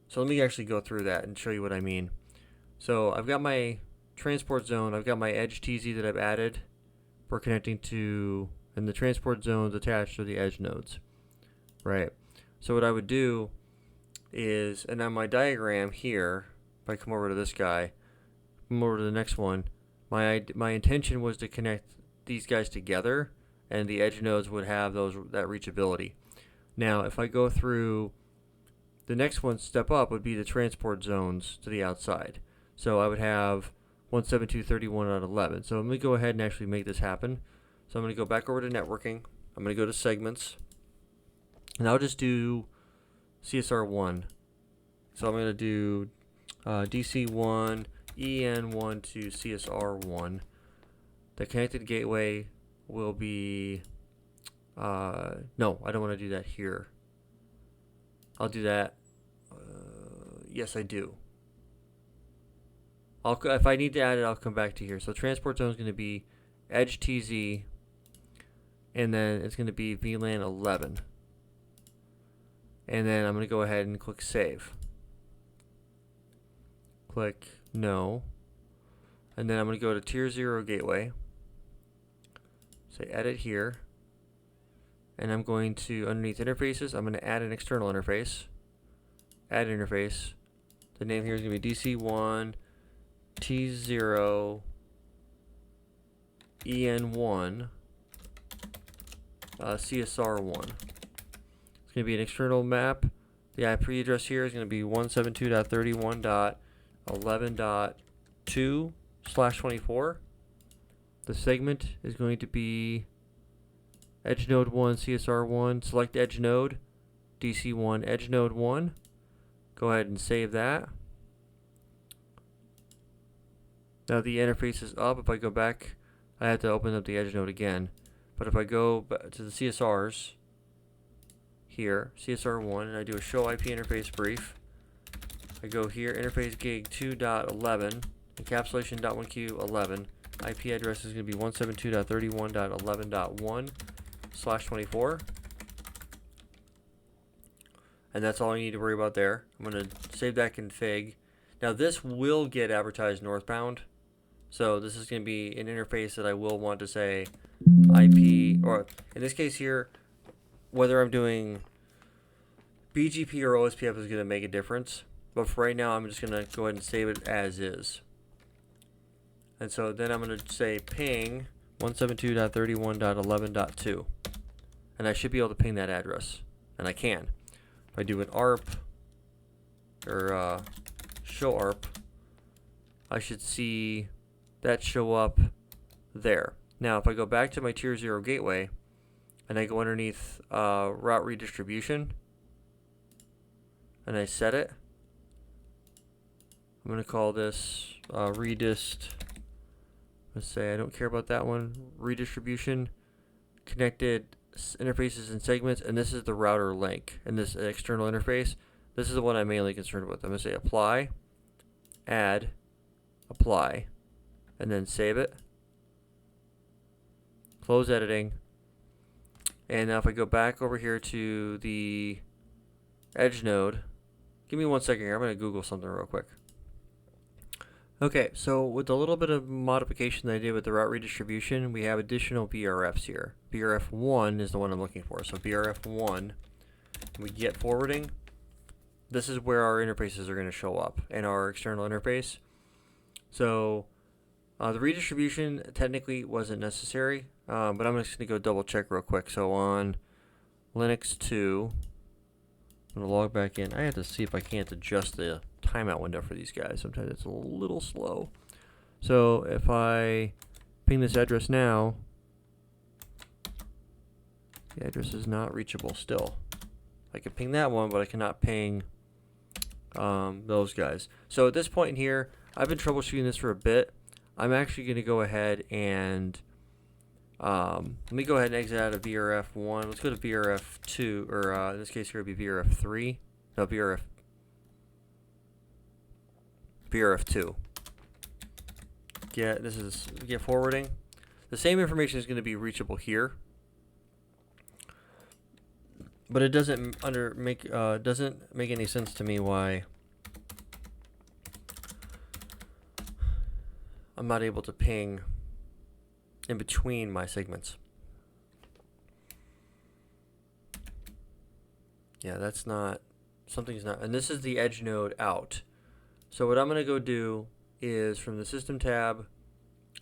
So let me actually go through that and show you what I mean. So I've got my transport zone, I've got my edge TZ that I've added for connecting to, and the transport zones attached to the edge nodes, right? So what I would do is, and on my diagram here, if I come over to this guy, Over to the next one. My intention was to connect these guys together, and the edge nodes would have that reachability. Now, if I go through, the next one step up would be the transport zones to the outside. So I would have 172.31.11. So I'm going to go ahead and actually make this happen. So I'm going to go back over to networking. I'm going to go to segments, and I'll just do CSR1. So I'm going to do DC1, EN1 to CSR1. The connected gateway will be, no, I don't want to do that here. I'll do that, yes I do. If I need to add it, I'll come back to here. So transport zone is going to be edge TZ, and then it's going to be VLAN 11. And then I'm going to go ahead and click save. Click no. And then I'm going to go to tier 0 gateway. Say edit here. And I'm going to, underneath interfaces, I'm going to add an external interface. Add interface. The name here is going to be DC1 T0 EN1 CSR1. It's going to be an external map. The IP address here is going to be 172.31.11.2/24. The segment is going to be edge node 1 CSR1. Select edge node, DC1 edge node 1. Go ahead and save that. Now the interface is up. If I go back, I have to open up the edge node again. But if I go back to the CSRs here, CSR1, and I do a show IP interface brief, I go here, interface gig 2.11, encapsulation.1q11. IP address is going to be 172.31.11.1/24. And that's all I need to worry about there. I'm going to save that config. Now this will get advertised northbound. So this is going to be an interface that I will want to say IP, or in this case here, whether I'm doing BGP or OSPF is going to make a difference. But for right now, I'm just going to go ahead and save it as is. And so then I'm going to say ping 172.31.11.2. And I should be able to ping that address. And I can. If I do an ARP, or show ARP, I should see that show up there. Now, if I go back to my tier 0 gateway, and I go underneath route redistribution, and I set it, I'm going to call this redist. Let's say I don't care about that one. Redistribution, connected interfaces and segments, and this is the router link. And this external interface, this is the one I'm mainly concerned with. I'm going to say apply, add, apply, and then save it. Close editing. And now if I go back over here to the edge node, give me 1 second here. I'm going to Google something real quick. Okay, so with a little bit of modification that I did with the route redistribution, we have additional BRFs here. BRF1 is the one I'm looking for. So BRF1, we get forwarding. This is where our interfaces are going to show up, and our external interface. So the redistribution technically wasn't necessary, but I'm just going to go double check real quick. So on Linux 2, I'm going to log back in. I have to see if I can't adjust the timeout window for these guys. Sometimes it's a little slow. So if I ping this address now, the address is not reachable still. I can ping that one, but I cannot ping those guys. So at this point in here, I've been troubleshooting this for a bit. I'm actually going to go ahead and let me go ahead and exit out of VRF1. Let's go to VRF2, or in this case here it would be VRF3. No, VRF2. This is get forwarding. The same information is going to be reachable here, but it doesn't make any sense to me why I'm not able to ping in between my segments. Yeah, something's not, and this is the edge node out. So what I'm going to go do is from the System tab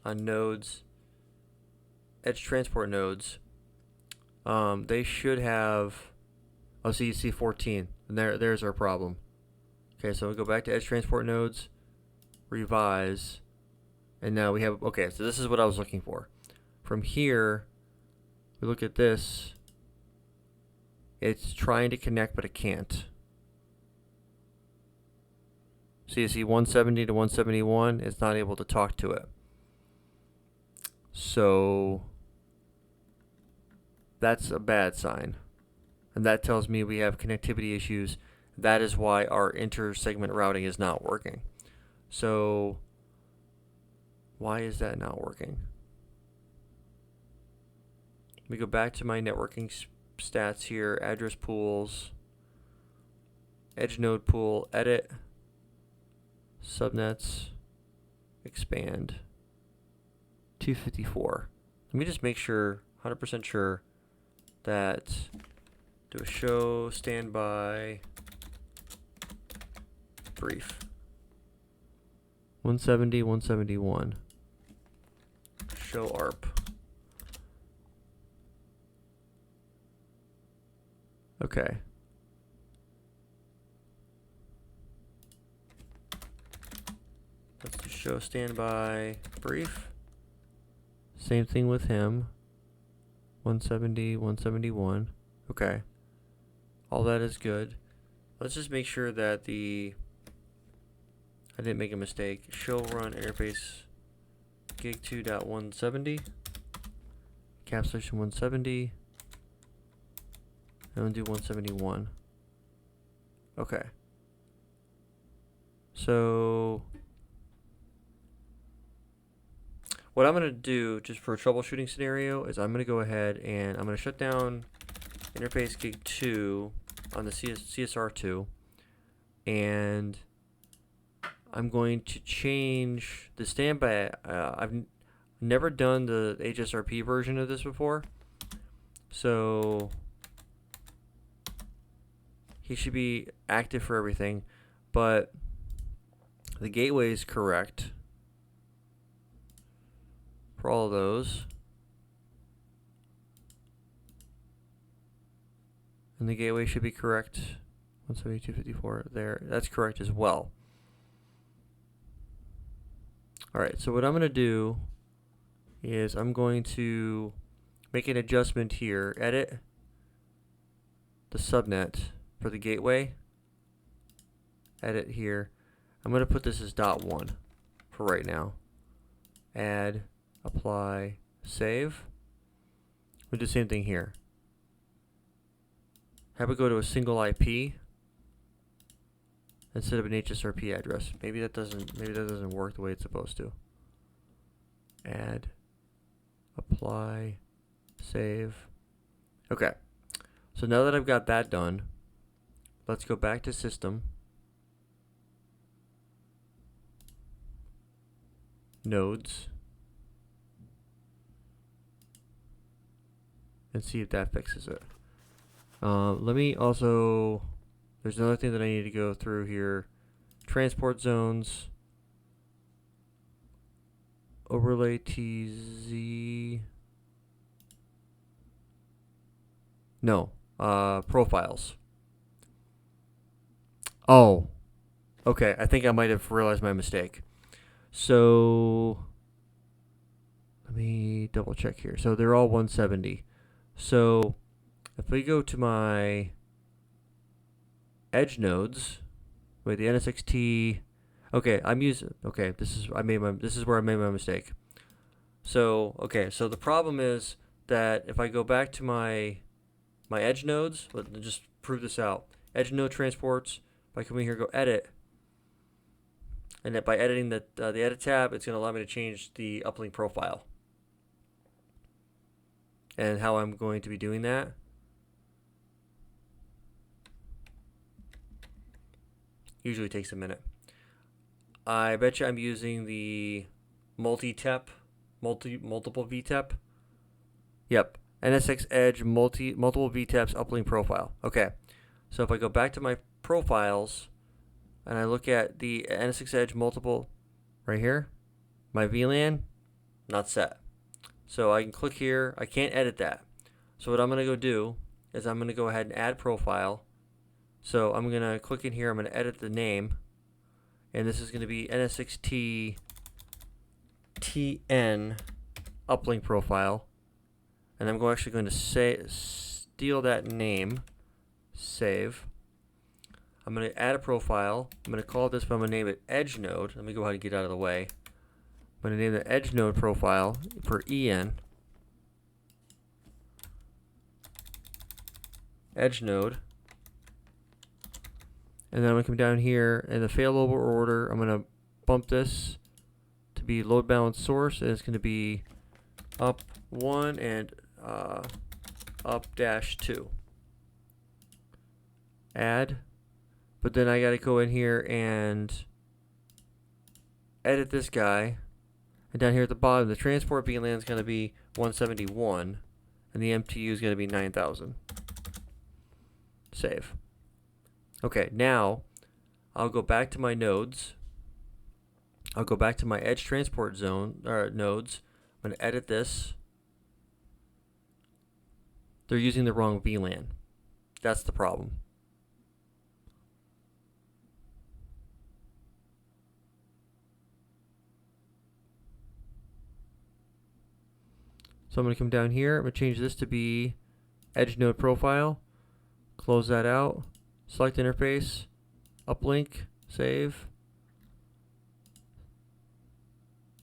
on nodes, Edge Transport nodes. They should have, oh, so you see 14, and there's our problem. Okay, so we go back to Edge Transport nodes, revise, and now we have, okay, so this is what I was looking for. From here, we look at this, it's trying to connect, but it can't. So you see 170 to 171, it's not able to talk to it. So that's a bad sign. And that tells me we have connectivity issues. That is why our inter-segment routing is not working. So why is that not working? Let me go back to my networking stats here, address pools, edge node pool, edit, subnets, expand, 254. Let me just make sure, 100% sure, that do a show standby brief. 170, 171. Show ARP. Okay. Let's just show standby brief. Same thing with him. 170, 171. Okay. All that is good. Let's just make sure that I didn't make a mistake. Show run interface gig 2.170. Encapsulation 170. And we'll do 171. Okay. So what I'm going to do, just for a troubleshooting scenario, is I'm going to go ahead and I'm going to shut down interface gig 2 on the CSR2, and I'm going to change the standby. I've never done the HSRP version of this before, so he should be active for everything, but the gateway is correct for all of those. And the gateway should be correct. 172.54 there. That's correct as well. Alright, so what I'm going to do is I'm going to make an adjustment here. Edit the subnet for the gateway. Edit here. I'm going to put this as .1 for right now. Add, apply, save. We'll do the same thing here. Have it go to a single IP instead of an HSRP address. Maybe that doesn't work the way it's supposed to. Add, apply, save. Okay. So now that I've got that done, let's go back to system. Nodes. And see if that fixes it. Let me also, there's another thing that I need to go through here. Transport zones. Overlay TZ. No, profiles. Oh, okay, I think I might have realized my mistake. So, let me double check here. So they're all 170. So if we go to my edge nodes, wait, the NSX-T, okay, this is where I made my mistake. So, okay, so the problem is that if I go back to my edge nodes, let's just prove this out. Edge node transports, if I come in here, go edit, and that by editing the edit tab, it's going to allow me to change the uplink profile. And how I'm going to be doing that. Usually takes a minute. I bet you I'm using the multi-multiple VTEP. Yep, NSX Edge multiple VTEPs uplink profile. Okay, so if I go back to my profiles and I look at the NSX Edge multiple right here, my VLAN, not set. So I can click here. I can't edit that. So what I'm going to go do is I'm going to go ahead and add profile. So I'm going to click in here. I'm going to edit the name. And this is going to be NSX-T TN uplink profile. And I'm actually going to steal that name, save. I'm going to add a profile. I'm going to call this, but I'm going to name it Edge Node. Let me go ahead and get out of the way. I'm going to name the Edge Node profile for EN. Edge Node. And then I'm going to come down here in the failover order. I'm going to bump this to be load balance source, and it's going to be up 1 and up -2. Add. But then I got to go in here and edit this guy. And down here at the bottom, the transport VLAN is going to be 171, and the MTU is going to be 9,000. Save. Okay, now I'll go back to my nodes. I'll go back to my edge transport zone nodes. I'm going to edit this. They're using the wrong VLAN. That's the problem. So I'm going to come down here. I'm going to change this to be edge node profile. Close that out. Select interface. Uplink. Save.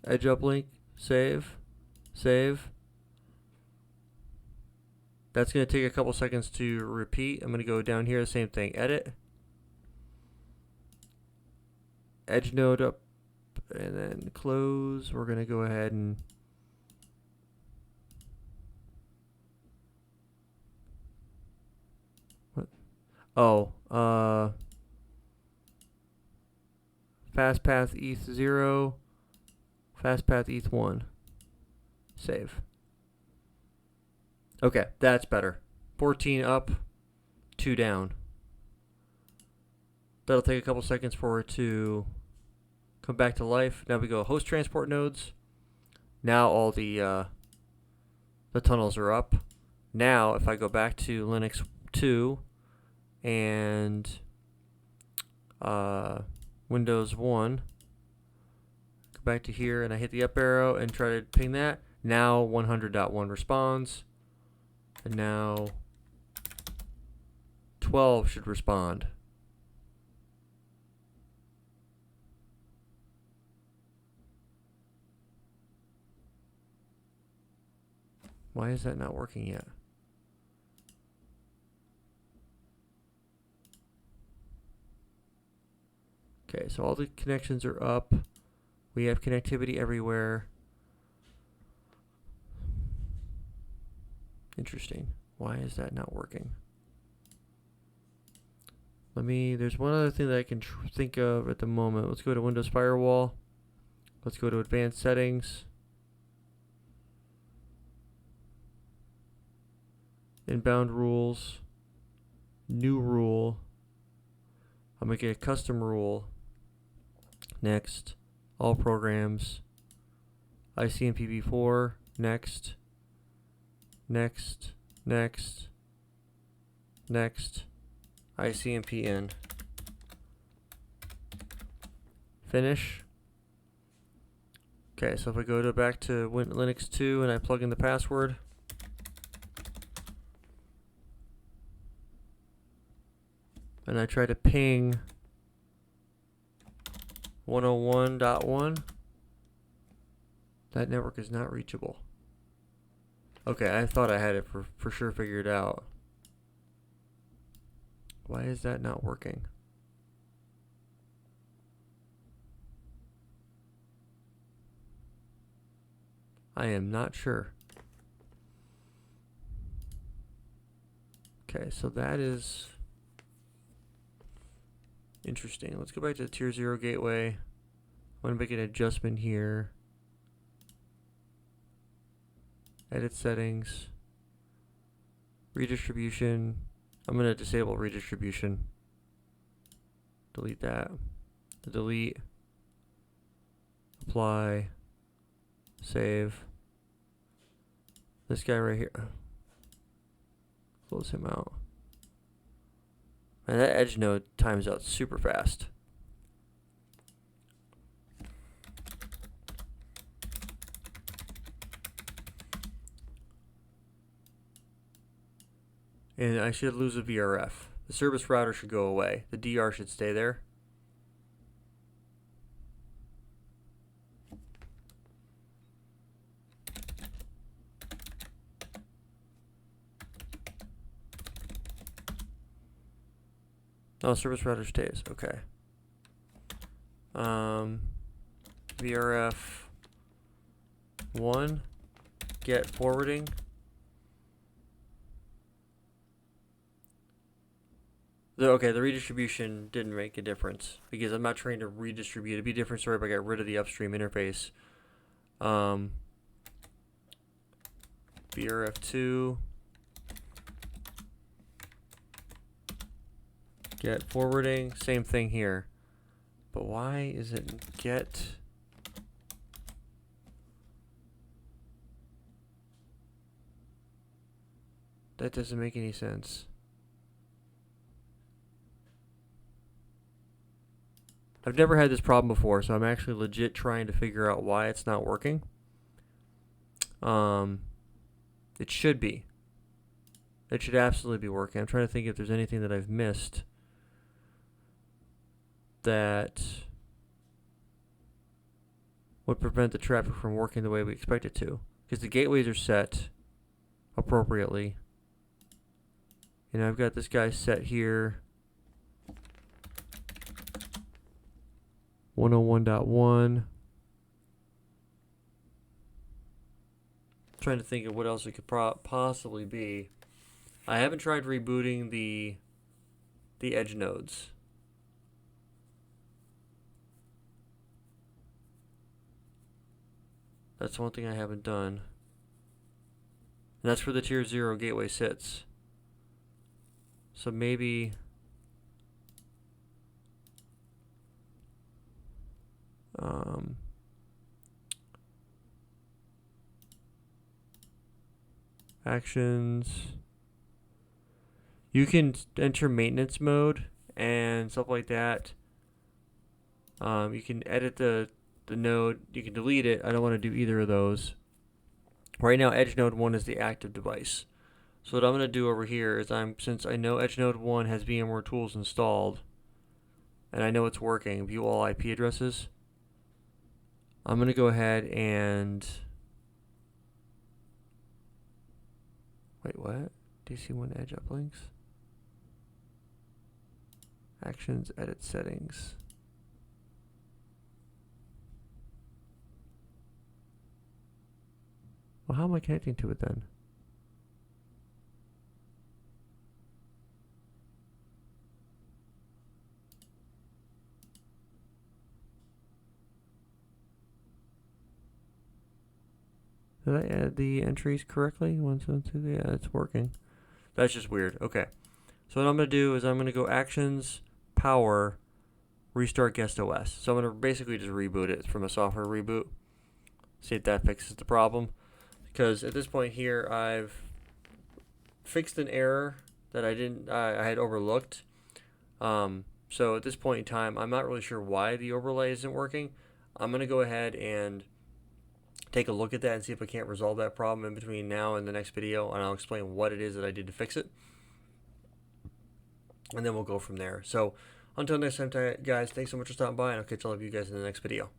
Edge uplink. Save. Save. That's going to take a couple seconds to repeat. I'm going to go down here. The same thing. Edit. Edge node up. And then close. We're going to go ahead and fastpath ETH0, fastpath ETH1. Save. Okay, that's better. 14 up, 2 down. That'll take a couple seconds for it to come back to life. Now we go host transport nodes. Now all the tunnels are up. Now if I go back to Linux 2 and Windows 1, go back to here and I hit the up arrow and try to ping that. Now 100.1 responds, and now 12 should respond. Why is that not working yet? Okay, so all the connections are up. We have connectivity everywhere. Interesting. Why is that not working? There's one other thing that I can think of at the moment. Let's go to Windows Firewall. Let's go to Advanced Settings. Inbound rules. New rule. I'm going to get a custom rule. Next. All programs. ICMPv4. Next. Next. Next. Next. ICMPN. Finish. Okay, so if I go back to Linux 2 and I plug in the password. And I try to ping 101.1. That network is not reachable. Okay, I thought I had it for sure figured out. Why is that not working? I am not sure. Okay, so that is interesting. Let's go back to the Tier 0 gateway. I'm going to make an adjustment here. Edit settings. Redistribution. I'm going to disable redistribution. Delete that. Delete. apply, save. This guy right here. Close him out. And that edge node times out super fast. And I should lose a VRF. The service router should go away. The DR should stay there. Oh, service router stays. Okay. VRF 1, get forwarding. Okay, the redistribution didn't make a difference because I'm not trying to redistribute. It'd be a different story if I got rid of the upstream interface. VRF2, get forwarding, same thing here. But why is it get? That doesn't make any sense. I've never had this problem before, so I'm actually legit trying to figure out why it's not working. It should be. It should absolutely be working. I'm trying to think if there's anything that I've missed that would prevent the traffic from working the way we expect it to. Because the gateways are set appropriately. You know, I've got this guy set here. 101.1. Trying to think of what else it could possibly be. I haven't tried rebooting the edge nodes. That's one thing I haven't done. And that's where the tier 0 gateway sits. So maybe actions. You can enter maintenance mode and stuff like that. You can edit the node. You can delete it. I don't want to do either of those. Right now, Edge Node 1 is the active device. So what I'm going to do over here is since I know Edge Node 1 has VMware tools installed, and I know it's working, view all IP addresses, I'm going to go ahead and wait, what? DC1 Edge uplinks. Actions, edit settings. Well, how am I connecting to it then? Did I add the entries correctly? 1, 7, 2, yeah, it's working. That's just weird. Okay. So what I'm going to do is I'm going to go actions, power, restart guest OS. So I'm going to basically just reboot it from a software reboot. See if that fixes the problem. Because at this point here, I've fixed an error that I had overlooked. So at this point in time, I'm not really sure why the overlay isn't working. I'm going to go ahead and take a look at that and see if I can't resolve that problem in between now and the next video, and I'll explain what it is that I did to fix it. And then we'll go from there. So until next time, guys, thanks so much for stopping by, and I'll catch all of you guys in the next video.